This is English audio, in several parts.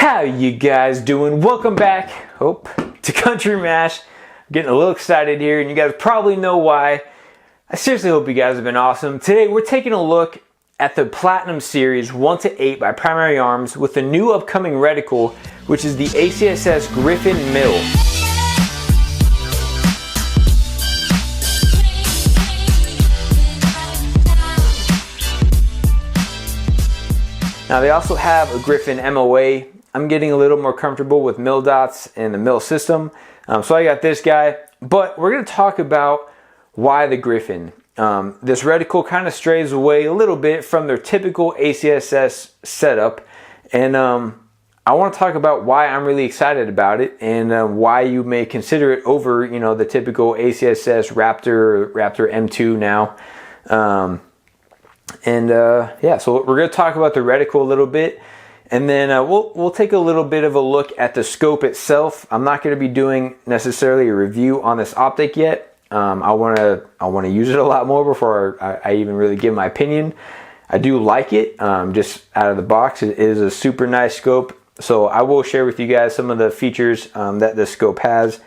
How you guys doing? Welcome back to Country Mash. I'm getting a little excited here, and you guys probably know why. I seriously hope you guys have been awesome. Today we're taking a look at the Platinum Series 1-8 by Primary Arms with the new upcoming reticle, which is the ACSS Griffin MIL. Now they also have a Griffin MOA. I'm getting a little more comfortable with MIL dots and the MIL system. So I got this guy, but we're gonna talk about why the Griffin. This reticle kind of strays away a little bit from their typical ACSS setup. And I want to talk about why I'm really excited about it and why you may consider it over, the typical ACSS Raptor M2 now. Yeah, so we're going to talk about the reticle a little bit, and then we'll take a little bit of a look at the scope itself. I'm not going to be doing necessarily a review on this optic yet. I want to use it a lot more before I even really give my opinion. I do like it, just out of the box. It is a super nice scope, so I will share with you guys some of the features that this scope has.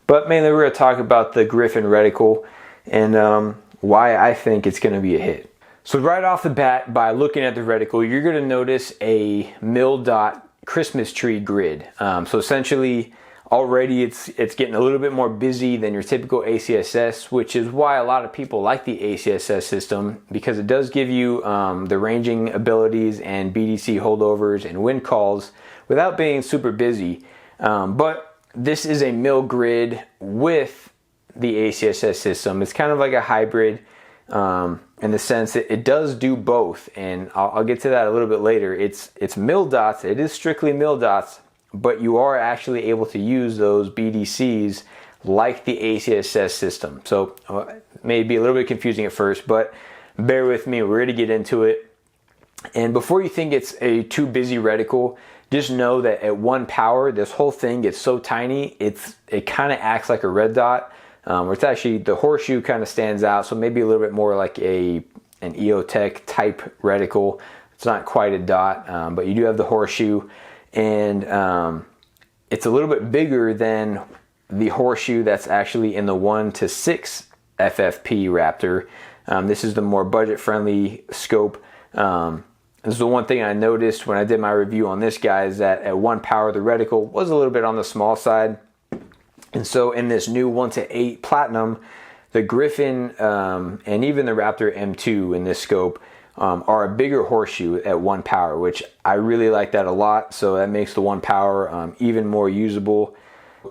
But mainly we're going to talk about the Griffin reticle and why I think it's going to be a hit. So right off the bat, by looking at the reticle, you're going to notice a MIL dot Christmas tree grid. So essentially, already it's getting a little bit more busy than your typical ACSS, which is why a lot of people like the ACSS system, because it does give you the ranging abilities and BDC holdovers and wind calls without being super busy. But this is a MIL grid with the ACSS system. It's kind of like a hybrid. In the sense that it does do both, and I'll get to that a little bit later. It's MIL dots, it is strictly MIL dots, but you are actually able to use those BDCs like the ACSS system. So it may be a little bit confusing at first, but bear with me, we're going to get into it. And before you think it's a too busy reticle, just know that at 1 power, this whole thing gets so tiny, it kind of acts like a red dot. Where it's actually, the horseshoe kind of stands out, so maybe a little bit more like an EOTech type reticle. It's not quite a dot, but you do have the horseshoe, and it's a little bit bigger than the horseshoe that's actually in the 1-6 FFP Raptor. This is the more budget-friendly scope. This is the one thing I noticed when I did my review on this guy, is that at 1 power, the reticle was a little bit on the small side. And so in this new 1-8 Platinum, the Griffin and even the Raptor M2 in this scope are a bigger horseshoe at 1 power, which I really like that a lot. So that makes the 1 power even more usable.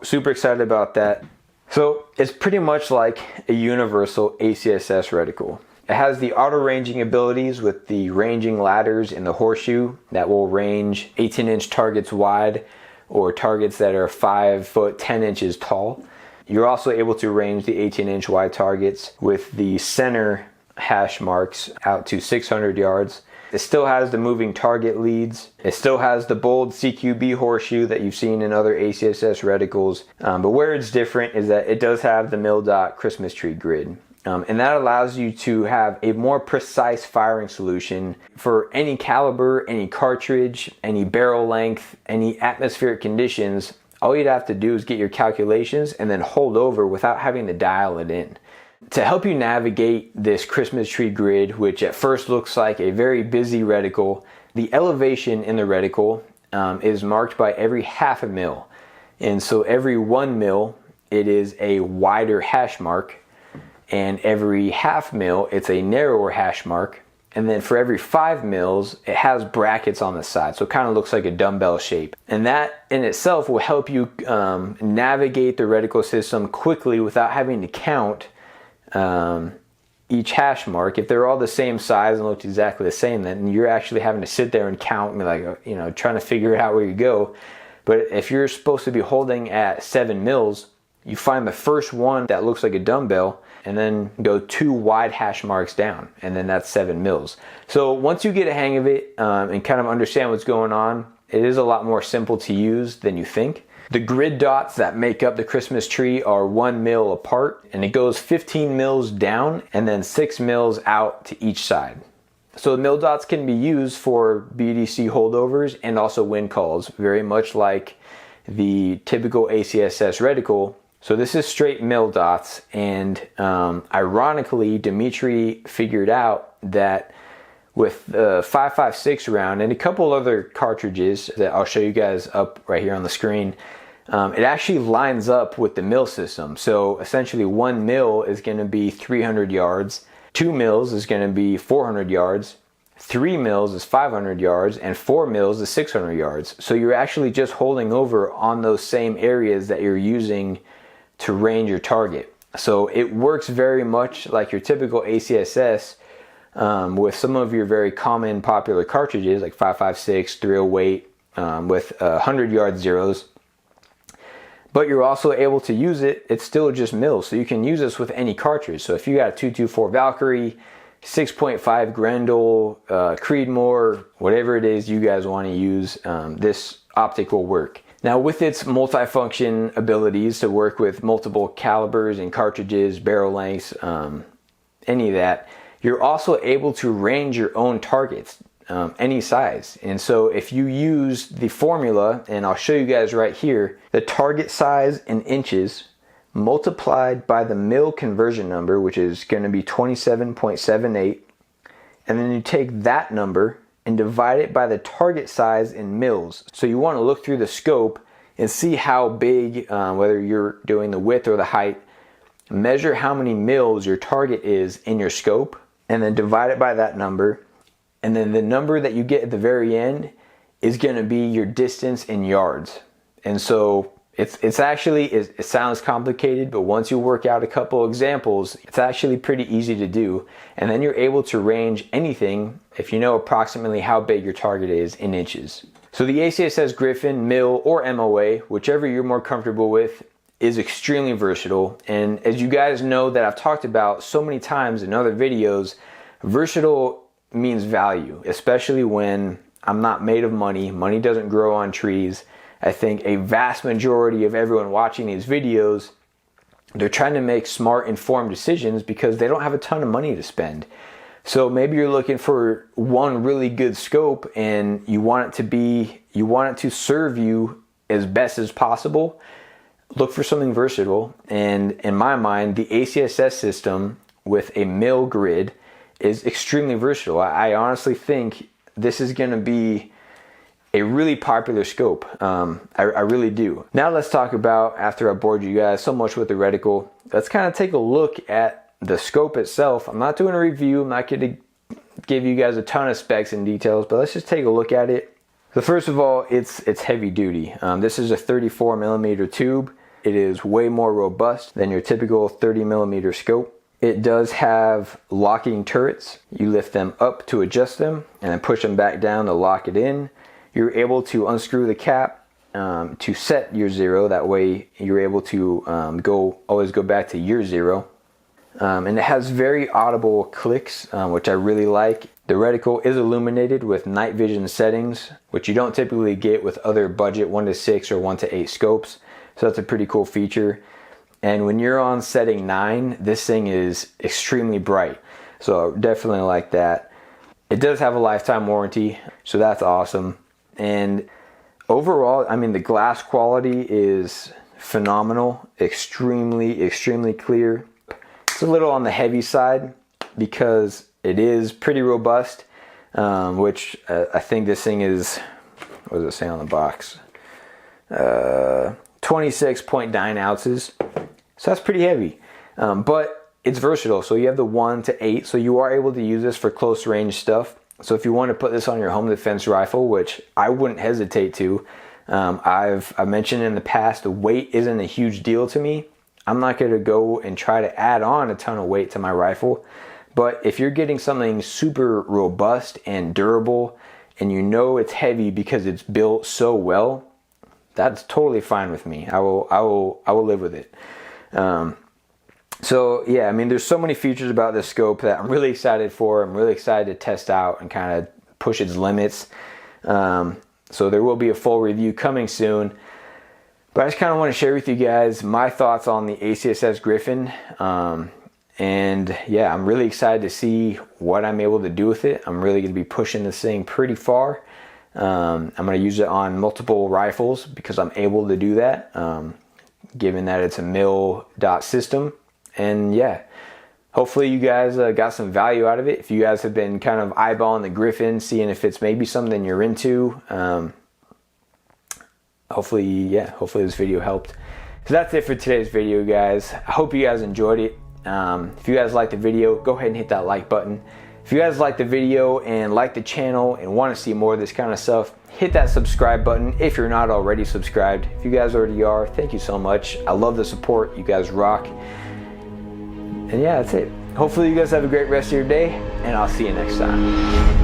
Super excited about that. So it's pretty much like a universal ACSS reticle. It has the auto ranging abilities with the ranging ladders in the horseshoe that will range 18-inch targets wide, or targets that are 5 foot 10 inches tall. You're also able to range the 18-inch wide targets with the center hash marks out to 600 yards. It still has the moving target leads. It still has the bold CQB horseshoe that you've seen in other ACSS reticles. But where it's different is that it does have the MIL dot Christmas tree grid. And that allows you to have a more precise firing solution for any caliber, any cartridge, any barrel length, any atmospheric conditions. All you'd have to do is get your calculations and then hold over without having to dial it in. To help you navigate this Christmas tree grid, which at first looks like a very busy reticle, the elevation in the reticle is marked by every 1/2 mil. And so every 1 mil, it is a wider hash mark. And every 1/2 mil, it's a narrower hash mark. And then for every 5 mils, it has brackets on the side. So it kind of looks like a dumbbell shape. And that in itself will help you navigate the reticle system quickly without having to count each hash mark. If they're all the same size and look exactly the same, then you're actually having to sit there and count and like, trying to figure out where you go. But if you're supposed to be holding at 7 mils, you find the first one that looks like a dumbbell and then go 2 wide hash marks down, and then that's 7 mils. So once you get a hang of it and kind of understand what's going on, it is a lot more simple to use than you think. The grid dots that make up the Christmas tree are 1 mil apart, and it goes 15 mils down and then 6 mils out to each side. So MIL dots can be used for BDC holdovers and also wind calls, very much like the typical ACSS reticle. So this is straight MIL dots, and ironically, Dimitri figured out that with the 5.56 round and a couple other cartridges that I'll show you guys up right here on the screen, it actually lines up with the MIL system. So essentially 1 mil is going to be 300 yards, 2 mils is going to be 400 yards, 3 mils is 500 yards, and 4 mils is 600 yards. So you're actually just holding over on those same areas that you're using to range your target. So it works very much like your typical ACSS with some of your very common popular cartridges like 5.56, 308 with 100 yard zeros. But you're also able to use it, it's still just mils, so you can use this with any cartridge. So if you got a 224 Valkyrie, 6.5 Grendel, Creedmoor, whatever it is you guys want to use, this optic will work. Now with its multifunction abilities to work with multiple calibers and cartridges, barrel lengths, any of that, you're also able to range your own targets, any size. And so if you use the formula, and I'll show you guys right here, the target size in inches multiplied by the mil conversion number, which is going to be 27.78, and then you take that number and divide it by the target size in mils. So you want to look through the scope and see how big, whether you're doing the width or the height, measure how many mils your target is in your scope, and then divide it by that number. And then the number that you get at the very end is going to be your distance in yards. And so it's actually, it sounds complicated, but once you work out a couple examples, it's actually pretty easy to do. And then you're able to range anything if you know approximately how big your target is in inches. So the ACSS Griffin MIL or MOA, whichever you're more comfortable with, is extremely versatile. And as you guys know that I've talked about so many times in other videos, versatile means value, especially when I'm not made of money. Money doesn't grow on trees. I think a vast majority of everyone watching these videos, they're trying to make smart, informed decisions because they don't have a ton of money to spend. So maybe you're looking for one really good scope and you want it to serve you as best as possible. Look for something versatile. And in my mind, the ACSS system with a MIL grid is extremely versatile. I honestly think this is going to be a really popular scope. I really do. Now let's talk about, after I bored you guys so much with the reticle, let's kind of take a look at the scope itself. I'm not doing a review. I'm not going to give you guys a ton of specs and details, but let's just take a look at it. So first of all, it's heavy duty. This is a 34 millimeter tube. It is way more robust than your typical 30 millimeter scope. It does have locking turrets. You lift them up to adjust them and then push them back down to lock it in. You're able to unscrew the cap to set your zero. That way you're able to always go back to year zero. And it has very audible clicks, which I really like. The reticle is illuminated with night vision settings, which you don't typically get with other budget 1:6 or 1:8 scopes. So that's a pretty cool feature. And when you're on setting 9, this thing is extremely bright. So definitely like that. It does have a lifetime warranty, so that's awesome. And overall, I mean, the glass quality is phenomenal, extremely clear. It's a little on the heavy side because it is pretty robust, which I think this thing is, what does it say on the box? 26.9 ounces. So that's pretty heavy, but it's versatile. So you have the 1:8, so you are able to use this for close range stuff. So if you want to put this on your home defense rifle, which I wouldn't hesitate to, I've mentioned in the past, the weight isn't a huge deal to me. I'm not going to go and try to add on a ton of weight to my rifle. But if you're getting something super robust and durable, and you know it's heavy because it's built so well, that's totally fine with me. I will live with it. So yeah, I mean, there's so many features about this scope that I'm really excited for. I'm really excited to test out and kind of push its limits. So there will be a full review coming soon. But I just kind of want to share with you guys my thoughts on the ACSS Griffin. And yeah, I'm really excited to see what I'm able to do with it. I'm really going to be pushing this thing pretty far. I'm going to use it on multiple rifles because I'm able to do that, given that it's a MIL dot system. And yeah, hopefully you guys got some value out of it. If you guys have been kind of eyeballing the Griffin, seeing if it's maybe something you're into, hopefully this video helped. So that's it for today's video, guys. I hope you guys enjoyed it. If you guys liked the video, go ahead and hit that like button. If you guys like the video and like the channel and want to see more of this kind of stuff, hit that subscribe button if you're not already subscribed. If you guys already are, thank you so much. I love the support. You guys rock. And yeah, that's it. Hopefully you guys have a great rest of your day, and I'll see you next time.